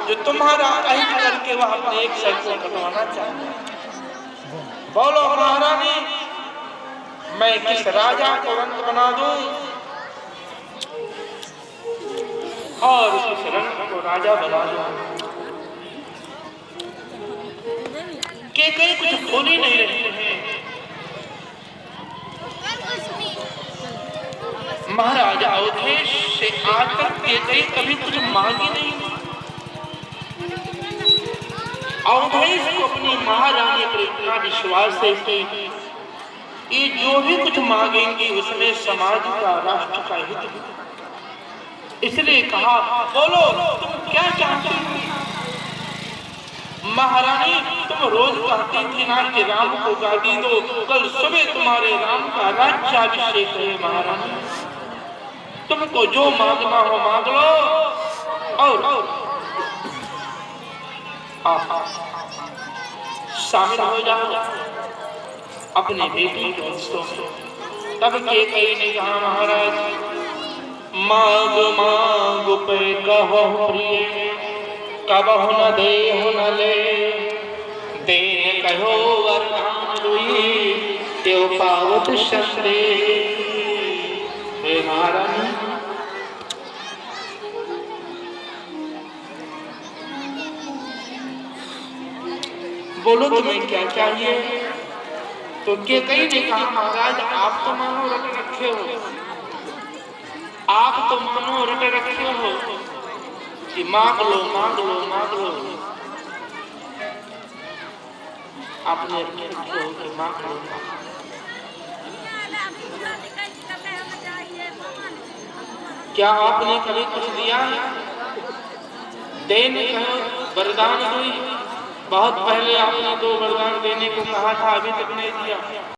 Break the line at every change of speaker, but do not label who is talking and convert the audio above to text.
जो तुम्हारा अहित करके वह अपने एक सर को कटवाना चाहता है। बोलो महारानी, मैं किस राजा को रंग बना दूं और उस रंग को राजा बना दूं। के कई कुछ बोल ही नहीं रहे हैं। महाराजा अवधेश से आज तक के कई कभी कुछ मांगी नहीं। अवधेश को अपनी महारानी पर इतना विश्वास है कि ये जो भी कुछ मांगेंगे उसमें समाज का, राष्ट्र का हित है। इसलिए कहा, बोलो तुम क्या चाहती हो? महारानी, तुम रोज कहती थी ना कि राम को गादी दो, कल सुबह तुम्हारे राम का राज्याभिषेक है। महारानी, तुमको जो मांगना हो मांग लो और आप शामिल हो जाओ अपने बेटी के उत्सव में। तब के कई ने कहा, महाराज मांग मांग पे कहो प्रिय, कबहु न देहु न ले, दे कहो वरदान दुई, त्यो पावत शस्त्रे। हे महारानी, बोलो तुम्हें क्या चाहिए? तो के कई ने कहा, महाराज आप तो मानो रट रखे हो, आप तो मानो रट रखे हो कि मांग लो मांग लो मांग लो। आपने रखे हो कि मांग लो। क्या आपने कभी कुछ दिया? देने कहो वरदान हुई। बहुत पहले आपने 2 वरदान देने को कहा था, अभी तक नहीं दिया।